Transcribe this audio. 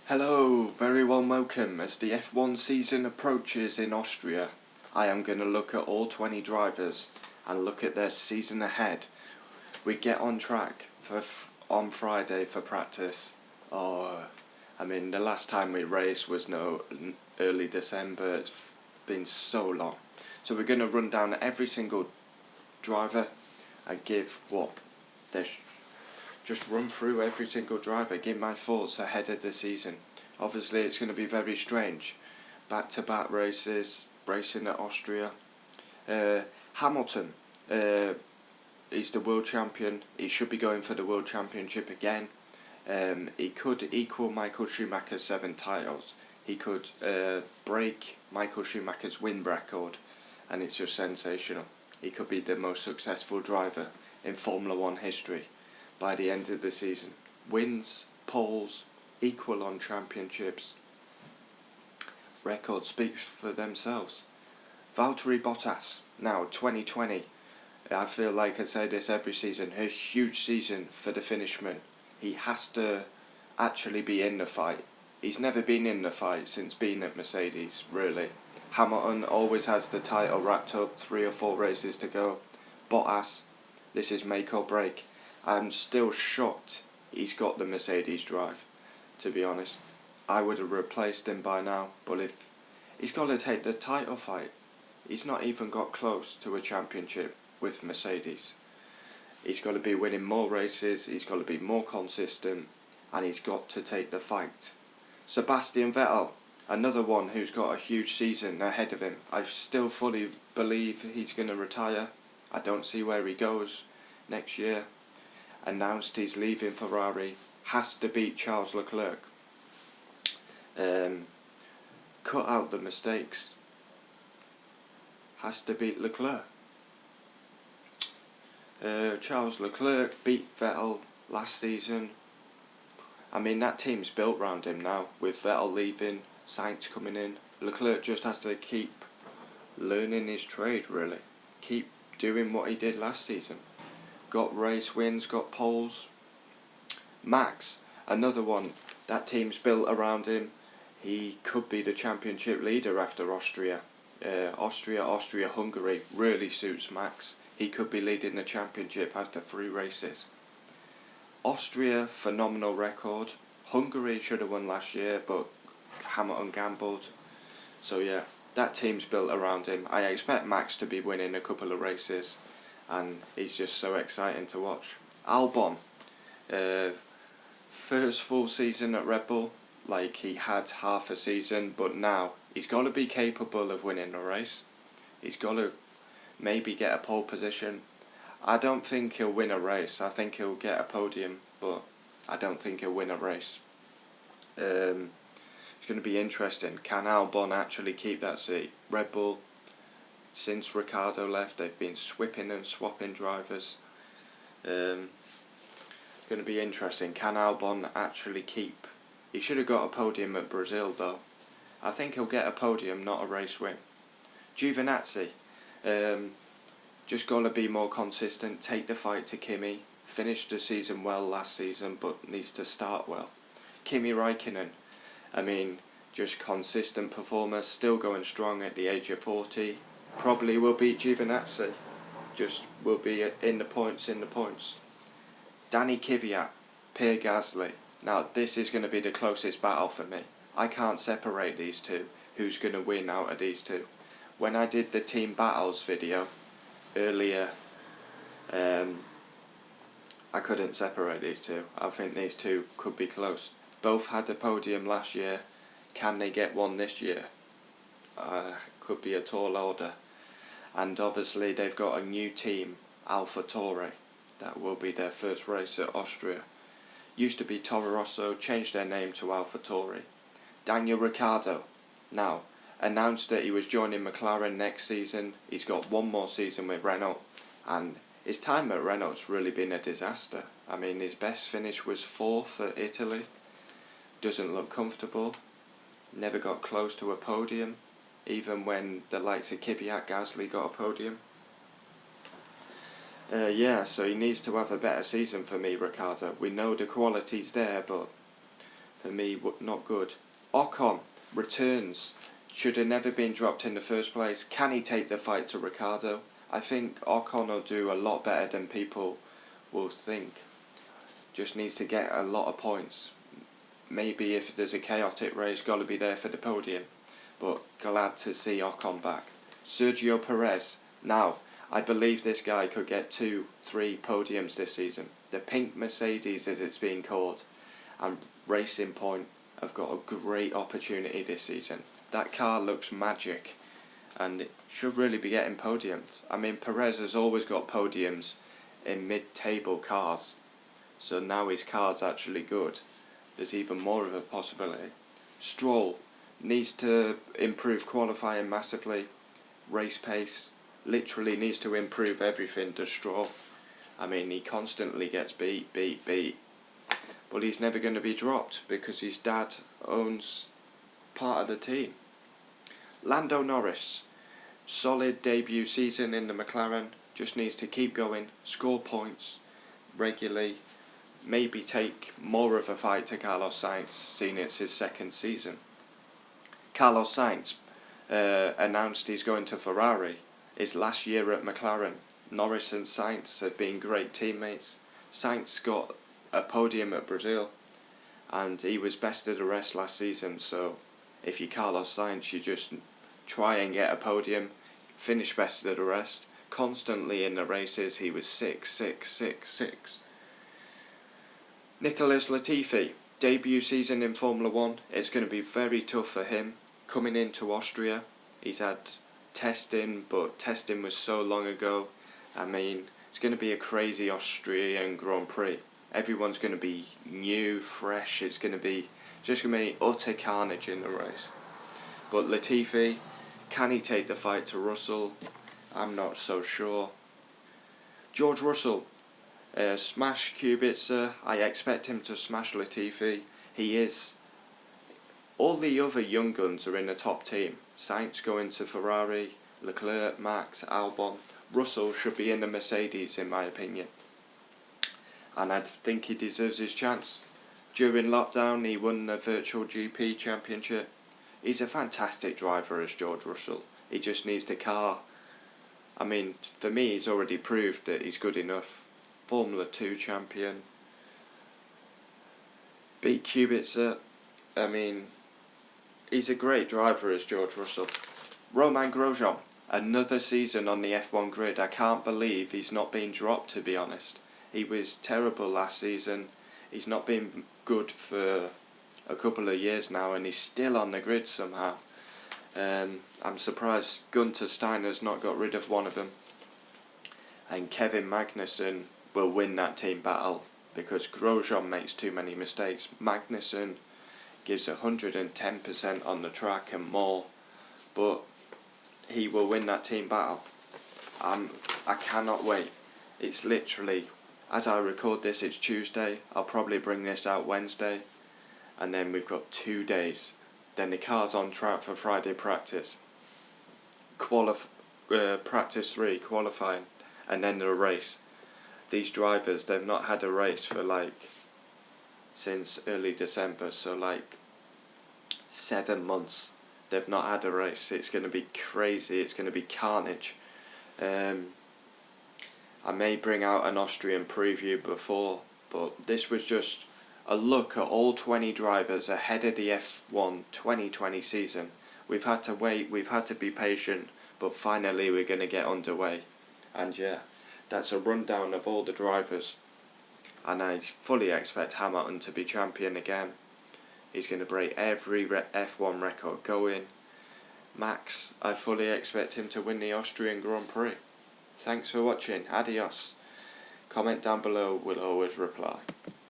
Hello, very warm welcome. As the F1 season approaches in Austria, I am going to look at all 20 drivers and look at their season ahead. We get on track on Friday for practice. The last time we raced was early December. It's been so long. So we're going to run down every single driver and give just run through every single driver, give my thoughts ahead of the season. Obviously it's going to be very strange. Back-to-back races, racing at Austria. Hamilton, he's the world champion. He should be going for the world championship again. He could equal Michael Schumacher's 7 titles. He could break Michael Schumacher's win record, and it's just sensational. He could be the most successful driver in Formula 1 history by the end of the season. Wins, poles, equal on championships. Records speak for themselves. Valtteri Bottas, now 2020. I feel like I say this every season. A huge season for the Finishman. He has to actually be in the fight. He's never been in the fight since being at Mercedes, really. Hamilton always has the title wrapped up, 3 or 4 races to go. Bottas, this is make or break. I'm still shocked he's got the Mercedes drive, to be honest. I would have replaced him by now, but if he's got to take the title fight, he's not even got close to a championship with Mercedes. He's got to be winning more races, he's got to be more consistent, and he's got to take the fight. Sebastian Vettel, another one who's got a huge season ahead of him. I still fully believe he's going to retire. I don't see where he goes next year. Announced he's leaving Ferrari, has to beat Charles Leclerc. Cut out the mistakes. Has to beat Leclerc. Charles Leclerc beat Vettel last season. That team's built around him now, with Vettel leaving, Sainz coming in. Leclerc just has to keep learning his trade, really. Keep doing what he did last season. Got race wins, got poles. Max, another one. That team's built around him. He could be the championship leader after Austria. Austria-Hungary really suits Max. He could be leading the championship after 3 races. Austria, phenomenal record. Hungary should have won last year, but Hamilton gambled. So yeah, that team's built around him. I expect Max to be winning a couple of races, and he's just so exciting to watch. Albon, first full season at Red Bull, like he had half a season, but now he's got to be capable of winning a race. He's got to maybe get a pole position. I don't think he'll win a race. I think he'll get a podium, but I don't think he'll win a race. It's going to be interesting. Can Albon actually keep that seat? Red Bull, since Ricciardo left, they've been swapping and swapping drivers. Going to be interesting. Can Albon actually keep? He should have got a podium at Brazil, though. I think he'll get a podium, not a race win. Giovinazzi, just got to be more consistent. Take the fight to Kimi. Finished the season well last season, but needs to start well. Kimi Räikkönen, just consistent performer, still going strong at the age of 40. Probably will beat Giovinazzi. Just will be in the points. Danny Kvyat, Pierre Gasly. Now this is going to be the closest battle for me. I can't separate these two. Who's going to win out of these two? When I did the team battles video earlier, I couldn't separate these two. I think these two could be close. Both had a podium last year. Can they get one this year? Could be a tall order. And obviously they've got a new team, AlphaTauri. That will be their first race at Austria. Used to be Toro Rosso, changed their name to AlphaTauri. Daniel Ricciardo, now, announced that he was joining McLaren next season. He's got one more season with Renault, and his time at Renault's really been a disaster. His best finish was 4th at Italy. Doesn't look comfortable. Never got close to a podium, even when the likes of Kvyat, Gasly got a podium. So he needs to have a better season for me, Ricciardo. We know the quality's there, but for me, not good. Ocon returns. Should have never been dropped in the first place. Can he take the fight to Ricciardo? I think Ocon will do a lot better than people will think. Just needs to get a lot of points. Maybe if there's a chaotic race, got to be there for the podium. But glad to see Ocon back. Sergio Perez. Now, I believe this guy could get 2-3 podiums this season. The pink Mercedes, as it's being called, and Racing Point have got a great opportunity this season. That car looks magic, and it should really be getting podiums. I mean, Perez has always got podiums in mid-table cars, so now his car's actually good. There's even more of a possibility. Stroll needs to improve qualifying massively. Race pace literally needs to improve everything, does Stroll. I mean, he constantly gets beat. But he's never going to be dropped because his dad owns part of the team. Lando Norris, solid debut season in the McLaren, just needs to keep going, score points regularly, maybe take more of a fight to Carlos Sainz, seeing it's his second season. Carlos Sainz announced he's going to Ferrari, his last year at McLaren. Norris and Sainz have been great teammates. Sainz got a podium at Brazil, and he was best of the rest last season, so if you're Carlos Sainz, you just try and get a podium, finish best of the rest. Constantly in the races, he was 6. Nicholas Latifi, debut season in Formula 1, it's going to be very tough for him. Coming into Austria, he's had testing, but testing was so long ago. I mean, it's going to be a crazy Austrian Grand Prix. Everyone's going to be new, fresh. It's going to be utter carnage in the race. But Latifi, can he take the fight to Russell? I'm not so sure. George Russell, smash Kubica. I expect him to smash Latifi. He is. All the other young guns are in the top team. Sainz going to Ferrari, Leclerc, Max, Albon. Russell should be in the Mercedes, in my opinion. And I think he deserves his chance. During lockdown, he won the Virtual GP Championship. He's a fantastic driver as George Russell. He just needs the car. I mean, for me, he's already proved that he's good enough. Formula 2 champion. Beat Kubica. I mean, he's a great driver as George Russell. Romain Grosjean, another season on the F1 grid. I can't believe he's not been dropped, to be honest. He was terrible last season. He's not been good for a couple of years now, and he's still on the grid somehow. I'm surprised Gunter Steiner's not got rid of one of them. And Kevin Magnussen will win that team battle because Grosjean makes too many mistakes. Magnussen gives 110% on the track and more, but he will win that team battle. I cannot wait. It's literally, as I record this, it's Tuesday. I'll probably bring this out Wednesday, and then we've got 2 days. Then the car's on track for Friday practice. Practice 3, qualifying, and then the race. These drivers, they've not had a race for since early December, so 7 months. They've not had a race. It's going to be crazy. It's going to be carnage. I may bring out an Austrian preview before, but this was just a look at all 20 drivers ahead of the F1 2020 season. We've had to wait, we've had to be patient, but finally we're going to get underway. And yeah, that's a rundown of all the drivers. And I fully expect Hamilton to be champion again. He's going to break every F1 record going. Max, I fully expect him to win the Austrian Grand Prix. Thanks for watching. Adios. Comment down below, we'll always reply.